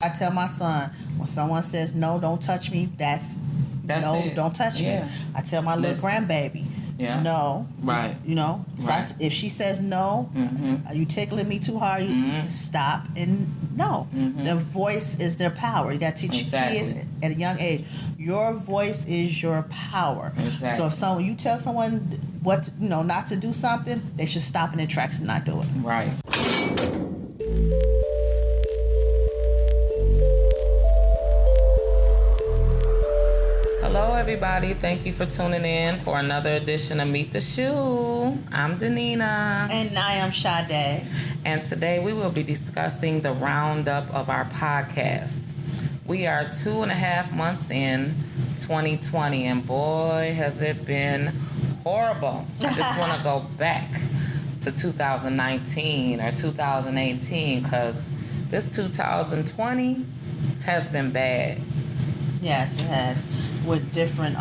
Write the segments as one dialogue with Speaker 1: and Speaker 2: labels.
Speaker 1: I tell my son, when someone says no, don't touch me, that's no,
Speaker 2: it.
Speaker 1: don't touch me. I tell my little grandbaby, no.
Speaker 2: Right.
Speaker 1: If she says no, you tickling me too hard, you stop and no. Their voice is their power. You got to teach kids at a young age. Your voice is your power.
Speaker 2: Exactly.
Speaker 1: So if you tell someone not to do something, they should stop in their tracks and not do it.
Speaker 2: Right. Hello, everybody. Thank you for tuning in for another edition of Meet the Shoe. I'm Danina.
Speaker 1: And I am Sade.
Speaker 2: And today we will be discussing the roundup of our podcast. We are 2.5 months in 2020, and boy, has it been horrible. I just want to go back to 2019 or 2018 because this 2020 has been bad.
Speaker 1: Yes, it has. With different,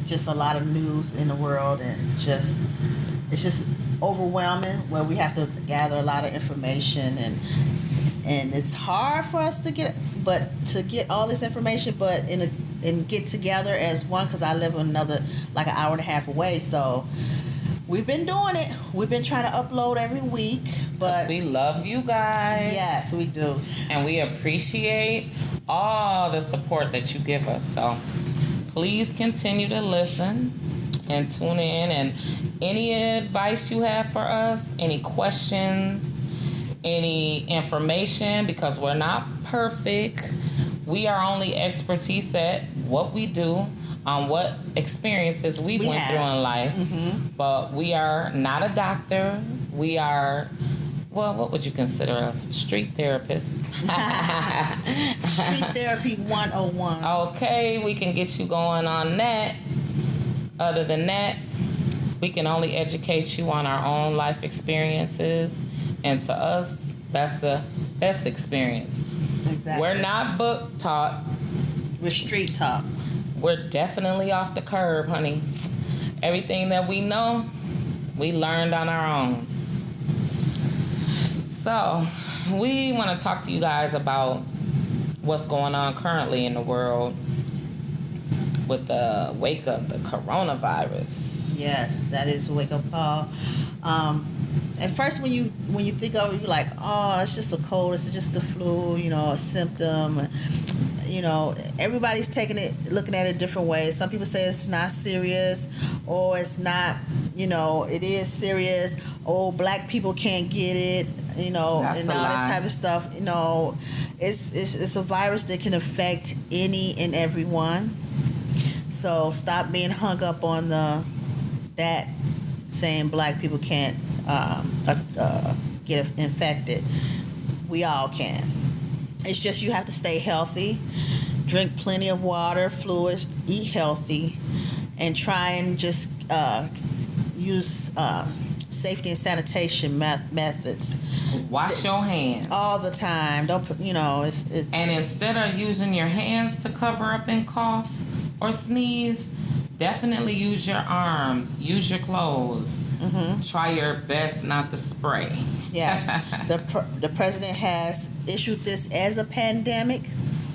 Speaker 1: just a lot of news in the world, and it's just overwhelming where we have to gather a lot of information, and it's hard for us to get all this information, and get together as one, because I live another like an hour and a half away, so we've been doing it. We've been trying to upload every week, but
Speaker 2: we love you guys.
Speaker 1: Yes, we do, and
Speaker 2: we appreciate all the support that you give us. So please continue to listen and tune in. And any advice you have for us, any questions, any information, because we're not perfect. We are only expertise at what we do, on what experiences we went through in life. But we are not a doctor. We are, well, what would you consider us? Street therapists.
Speaker 1: Street therapy 101.
Speaker 2: Okay, we can get you going on that. Other than that, we can only educate you on our own life experiences. And to us, that's the best experience.
Speaker 1: Exactly.
Speaker 2: We're not book taught.
Speaker 1: We're street taught.
Speaker 2: We're definitely off the curb, honey. Everything that we know, we learned on our own. So, we want to talk to you guys about what's going on currently in the world with the wake up, the coronavirus.
Speaker 1: Yes, that is a wake up call. At first, when you think of it, you're like, oh, it's just a cold, it's just the flu, a symptom. Everybody's looking at it different ways. Some people say it's not serious, or it's not, it is serious. Oh, black people can't get it, and all this type of stuff. It's a virus that can affect any and everyone. So stop being hung up on that saying black people can't get infected. We all can. It's just you have to stay healthy, drink plenty of water, fluids, eat healthy, and try and just use safety and sanitation methods.
Speaker 2: Wash your hands
Speaker 1: all the time. Don't it's
Speaker 2: and instead of using your hands to cover up and cough or sneeze, definitely use your arms, use your clothes. Try your best not to spray.
Speaker 1: Yes. The president has issued this as a pandemic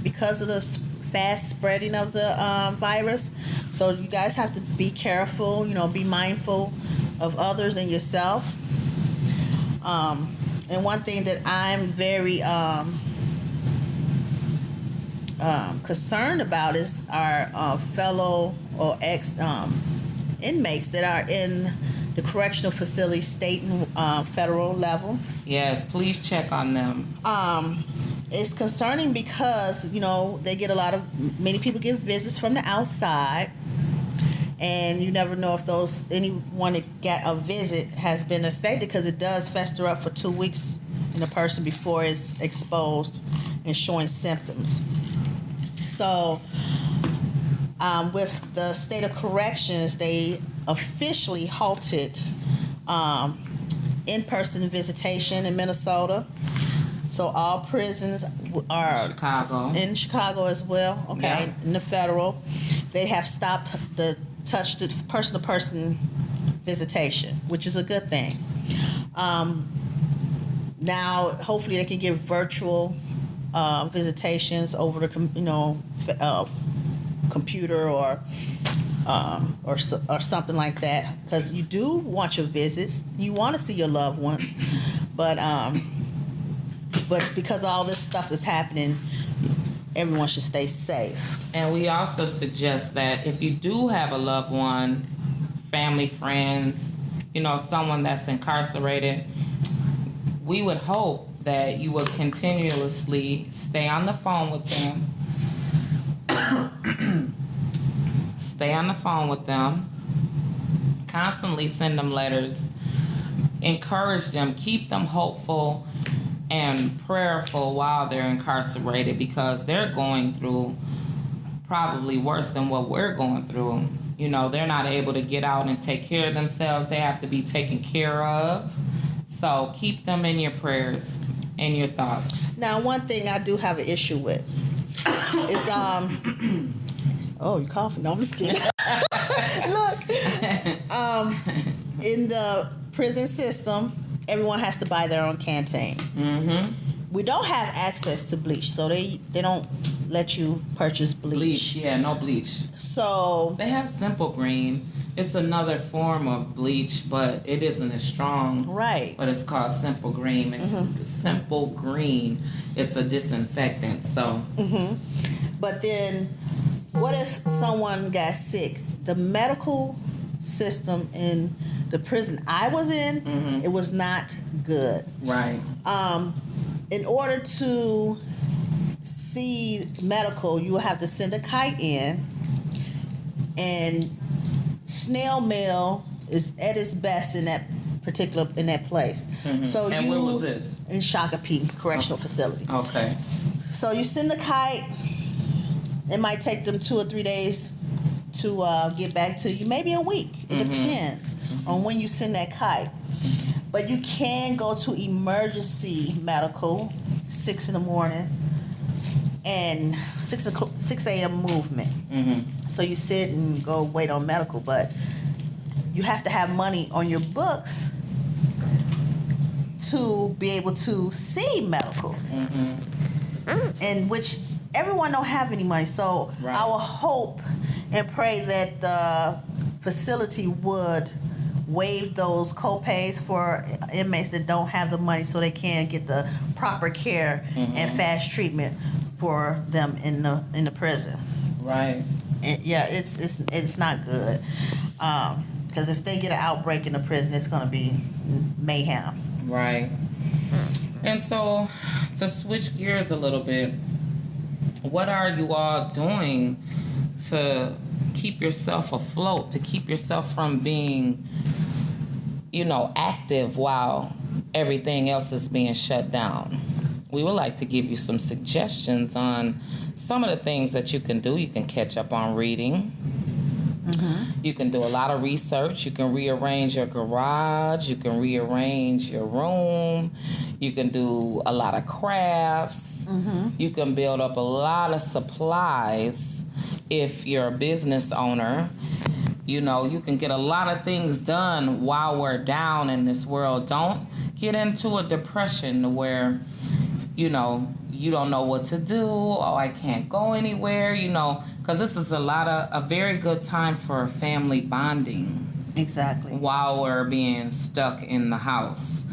Speaker 1: because of the fast spreading of the virus. So you guys have to be careful, be mindful of others and yourself. And one thing that I'm very concerned about is our fellow or ex inmates that are in the correctional facility, state and federal level.
Speaker 2: Yes, please check on them.
Speaker 1: It's concerning because they get many people get visits from the outside, and you never know if anyone that got a visit has been affected, because it does fester up for 2 weeks in a person before it's exposed and showing symptoms. So with the state of corrections, they officially halted in-person visitation in Minnesota. So all prisons are in Chicago as well. Okay, yeah. In the federal, they have stopped the person-to-person visitation, which is a good thing. Now, hopefully, they can give virtual visitations over the computer or something like that, because you do want your visits, you want to see your loved ones, but because all this stuff is happening, everyone should stay safe.
Speaker 2: And we also suggest that if you do have a loved one, family, friends, someone that's incarcerated, we would hope that you would continuously stay on the phone with them. Stay on the phone with them. Constantly send them letters. Encourage them. Keep them hopeful and prayerful while they're incarcerated, because they're going through probably worse than what we're going through. They're not able to get out and take care of themselves. They have to be taken care of. So keep them in your prayers and your thoughts.
Speaker 1: Now, one thing I do have an issue with is oh, you coughing? No, I'm just kidding. Look, in the prison system, everyone has to buy their own canteen. Mm-hmm. We don't have access to bleach, so they don't let you purchase bleach.
Speaker 2: Yeah, no bleach.
Speaker 1: So
Speaker 2: they have Simple Green. It's another form of bleach, but it isn't as strong.
Speaker 1: Right.
Speaker 2: But it's called Simple Green. It's Simple Green. It's a disinfectant. So. Mm-hmm.
Speaker 1: But then, what if someone got sick? The medical system in the prison I was in, it was not good.
Speaker 2: Right.
Speaker 1: In order to see medical, you will have to send a kite in, and snail mail is at its best in that place. Mm-hmm. So
Speaker 2: and where was this?
Speaker 1: In Shakopee Correctional Facility.
Speaker 2: Okay.
Speaker 1: So you send the kite. It might take them 2 or 3 days to get back to you, maybe a week. It depends on when you send that kite. But you can go to emergency medical, 6 in the morning, and 6 a.m. movement. Mm-hmm. So you sit and go wait on medical, but you have to have money on your books to be able to see medical. Mm-hmm. And which everyone don't have any money. So right. I will hope and pray that the facility would waive those co-pays for inmates that don't have the money, so they can get the proper care and fast treatment for them in the prison.
Speaker 2: Right.
Speaker 1: And yeah, it's not good, because if they get an outbreak in the prison, it's going to be mayhem.
Speaker 2: Right. And so, to switch gears a little bit, what are you all doing to keep yourself afloat, to keep yourself from being, active while everything else is being shut down? We would like to give you some suggestions on some of the things that you can do. You can catch up on reading. Mm-hmm. You can do a lot of research. You can rearrange your garage. You can rearrange your room. You can do a lot of crafts. Mm-hmm. You can build up a lot of supplies if you're a business owner. You can get a lot of things done while we're down in this world. Don't get into a depression where, you don't know what to do. Oh, I can't go anywhere, because this is a very good time for family bonding.
Speaker 1: Exactly.
Speaker 2: While we're being stuck in the house,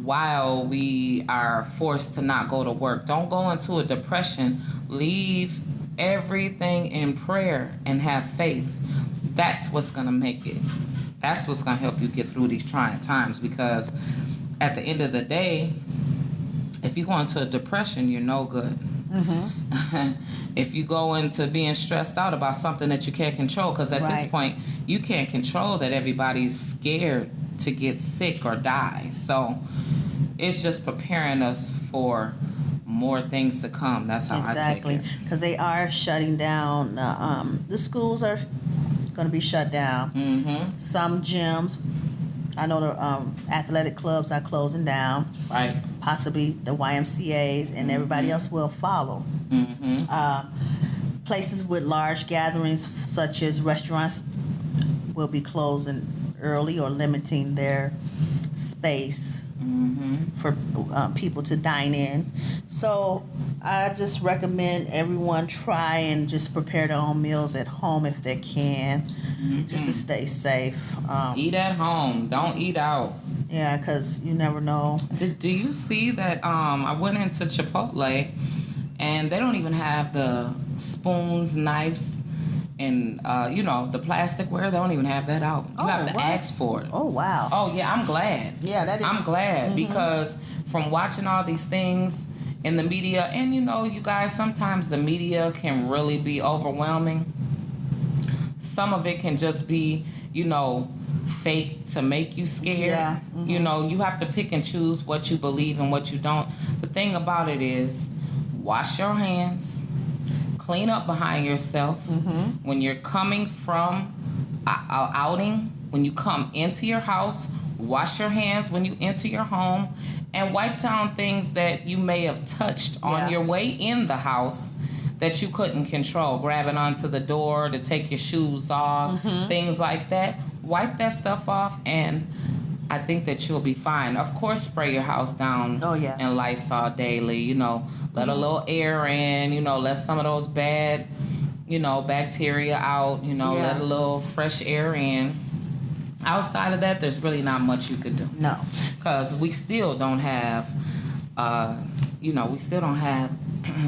Speaker 2: while we are forced to not go to work. Don't go into a depression. Leave everything in prayer and have faith. That's what's going to make it. That's what's going to help you get through these trying times, because at the end of the day, if you go into a depression, you're no good. Mm-hmm. If you go into being stressed out about something that you can't control, because at this point, you can't control that everybody's scared to get sick or die. So it's just preparing us for more things to come. That's how I take it.
Speaker 1: Exactly, because they are shutting down. The schools are going to be shut down. Mm-hmm. Some gyms, I know the athletic clubs are closing down.
Speaker 2: Right.
Speaker 1: Possibly the YMCAs, and everybody else will follow. Mm-hmm. Places with large gatherings, such as restaurants, will be closing early or limiting their space. Mm-hmm. for people to dine in. So I just recommend everyone try and just prepare their own meals at home if they can, just to stay safe.
Speaker 2: Eat at home. Don't eat out.
Speaker 1: Yeah, because you never know.
Speaker 2: Do you see that? I went into Chipotle, and they don't even have the spoons, knives, and the plasticware. They don't even have that out. You have to ask for it.
Speaker 1: Oh wow.
Speaker 2: Oh yeah, I'm glad.
Speaker 1: Yeah, that is.
Speaker 2: I'm glad because from watching all these things in the media, and you guys, sometimes the media can really be overwhelming. Some of it can just be, fake to make you scared.
Speaker 1: Yeah.
Speaker 2: You have to pick and choose what you believe and what you don't. The thing about it is, wash your hands, clean up behind yourself. When you're coming from outing, when you come into your house, wash your hands when you enter your home, and wipe down things that you may have touched on your way in the house that you couldn't control, grabbing onto the door to take your shoes off, things like that. Wipe that stuff off, and I think that you'll be fine. Of course, spray your house down in Lysol daily. Let a little air in. Let some of those bad, bacteria out. Let a little fresh air in. Outside of that, there's really not much you could do.
Speaker 1: No,
Speaker 2: because we still don't have, we still don't have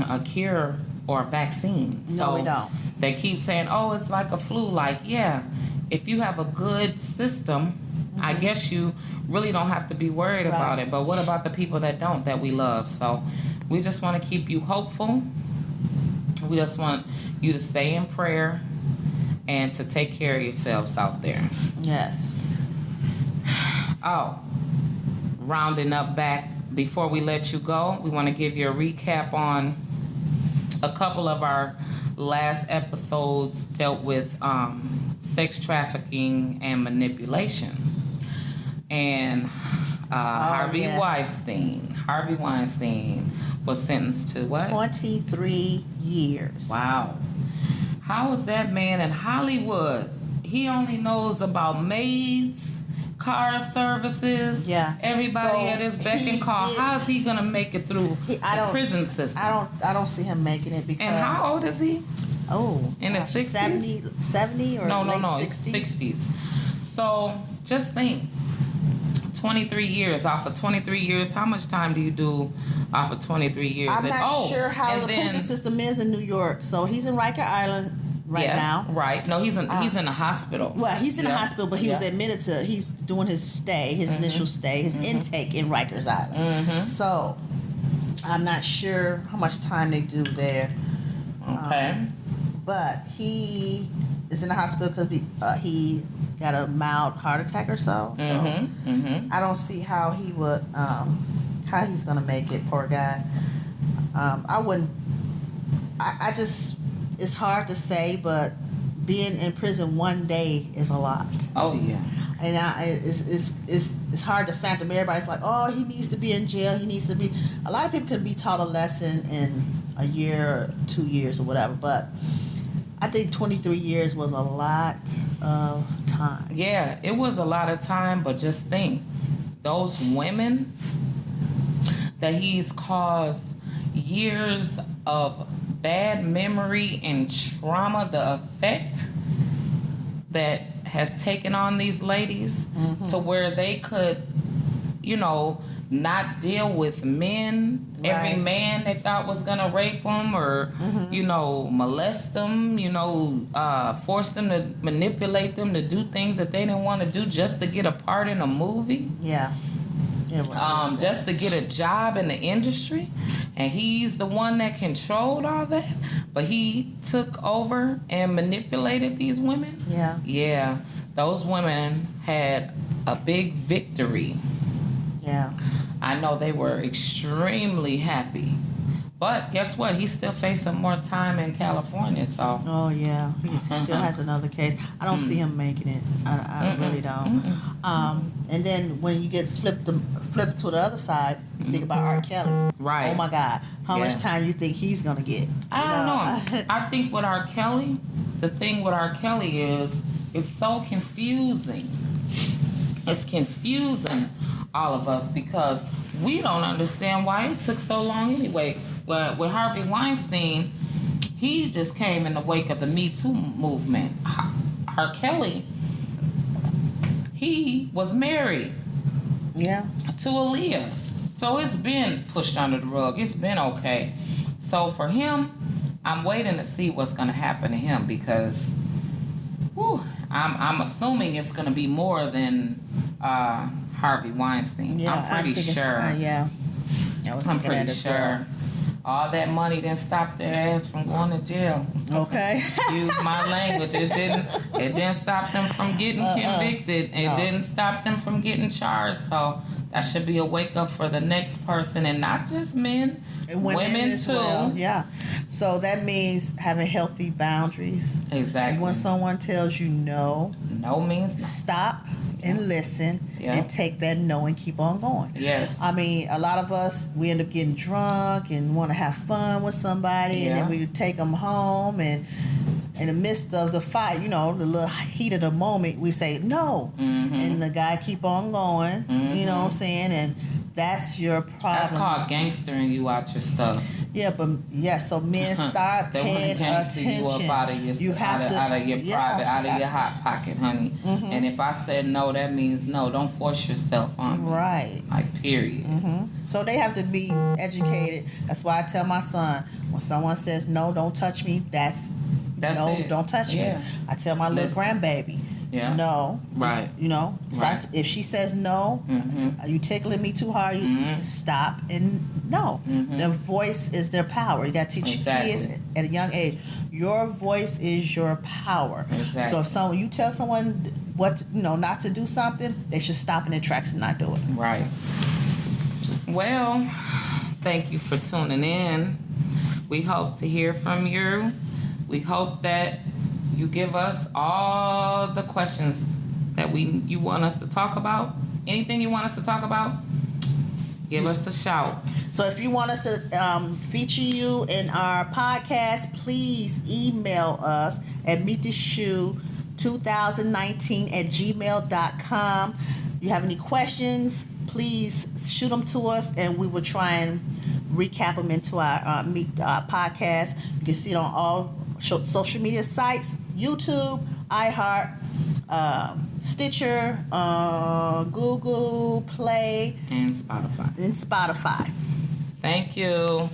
Speaker 2: a cure or a vaccine.
Speaker 1: No, we don't.
Speaker 2: They keep saying, "Oh, it's like a flu." Like, yeah, if you have a good system, I guess you really don't have to be worried about it. But what about the people that don't, that we love? So we just want to keep you hopeful. We just want you to stay in prayer and to take care of yourselves out there.
Speaker 1: Yes.
Speaker 2: Oh, rounding up back, before we let you go, we want to give you a recap on a couple of our last episodes dealt with sex trafficking and manipulation. And Harvey Weinstein was sentenced to what?
Speaker 1: 23 years.
Speaker 2: Wow. How is that man in Hollywood? He only knows about maids, car services, everybody at his beck and call. How is he gonna make it through the prison system?
Speaker 1: I don't see him making it because.
Speaker 2: And how old is he?
Speaker 1: Oh,
Speaker 2: in his 60s?
Speaker 1: 70 or late 60s?
Speaker 2: 60s. So just think, 23 years. Off of 23 years, how much time do you do off of 23 years?
Speaker 1: I'm not sure how the prison system is in New York. So he's in Rikers Island now.
Speaker 2: Right. No, he's in a hospital.
Speaker 1: Well, he's in a hospital, but he was admitted to. He's doing his stay, his initial stay, his intake in Rikers Island. So I'm not sure how much time they do there.
Speaker 2: Okay.
Speaker 1: But he is in the hospital because he got a mild heart attack or so. So I don't see how he would, how he's gonna make it. Poor guy. I wouldn't. I just. It's hard to say, but being in prison one day is a lot.
Speaker 2: Oh yeah.
Speaker 1: And it's hard to fathom. Everybody's like, oh, he needs to be in jail. He needs to be. A lot of people could be taught a lesson in a year or 2 years or whatever, but I think 23 years was a lot of time.
Speaker 2: Yeah, it was a lot of time, but just think, those women that he's caused years of bad memory and trauma, the effect that has taken on these ladies to where they could, not deal with men. Right. Every man they thought was gonna rape them or, molest them, force them to manipulate them to do things that they didn't want to do just to get a part in a movie.
Speaker 1: Yeah.
Speaker 2: Just to get a job in the industry, and he's the one that controlled all that, but he took over and manipulated these women. Yeah, those women had a big victory.
Speaker 1: Yeah,
Speaker 2: I know they were extremely happy. But guess what? He's still facing more time in California. So.
Speaker 1: Oh yeah, he still has another case. I don't see him making it. I really don't. And then when you get flipped to the other side, you think about R. Kelly.
Speaker 2: Right.
Speaker 1: Oh my God, how much time you think he's gonna get?
Speaker 2: I don't know. I think with R. Kelly, the thing with R. Kelly is it's so confusing. It's confusing all of us because we don't understand why it took so long anyway. Well, with Harvey Weinstein, he just came in the wake of the Me Too movement. R. Kelly, he was married to Aaliyah. So it's been pushed under the rug. It's been okay. So for him, I'm waiting to see what's going to happen to him because I'm assuming it's going to be more than Harvey Weinstein.
Speaker 1: Yeah,
Speaker 2: I'm pretty sure. I'm pretty sure.
Speaker 1: Well.
Speaker 2: All that money didn't stop their ass from going to jail.
Speaker 1: Okay.
Speaker 2: Excuse my language. It didn't stop them from getting convicted. It didn't stop them from getting charged. So that should be a wake up for the next person, and not just men,
Speaker 1: and
Speaker 2: women
Speaker 1: as
Speaker 2: too.
Speaker 1: Well. Yeah. So that means having healthy boundaries.
Speaker 2: Exactly.
Speaker 1: And when someone tells you no
Speaker 2: means no.
Speaker 1: Stop and listen and take that no and keep on going.
Speaker 2: Yes.
Speaker 1: I mean, a lot of us, we end up getting drunk and want to have fun with somebody, and then we take them home, and in the midst of the fight, the little heat of the moment, we say no, and the guy keep on going. You know what I'm saying? And that's your problem.
Speaker 2: That's called gangstering you out your stuff.
Speaker 1: Yeah, but so men start paying attention.
Speaker 2: You up out of your, out of your private, out of your hot pocket, honey. And if I said no, that means no. Don't force yourself on me.
Speaker 1: Right.
Speaker 2: Like, period.
Speaker 1: So they have to be educated. That's why I tell my son, when someone says no, don't touch me, that's no,
Speaker 2: it.
Speaker 1: Don't touch me. I tell my little grandbaby, no.
Speaker 2: Right.
Speaker 1: If she says no, you tickling me too hard, you stop and no. Their voice is their power. You got to teach kids at a young age. Your voice is your power.
Speaker 2: Exactly.
Speaker 1: So if you tell someone what not to do something, they should stop in their tracks and not do it.
Speaker 2: Right. Well, thank you for tuning in. We hope to hear from you. We hope that you give us all the questions that you want us to talk about. Anything you want us to talk about, give us a shout.
Speaker 1: So if you want us to feature you in our podcast, please email us at meettheshoe2019@gmail.com. You have any questions, please shoot them to us, and we will try and recap them into our podcast. You can see it on all social media sites: YouTube, iHeart, Stitcher, Google Play,
Speaker 2: and Spotify.
Speaker 1: Thank you.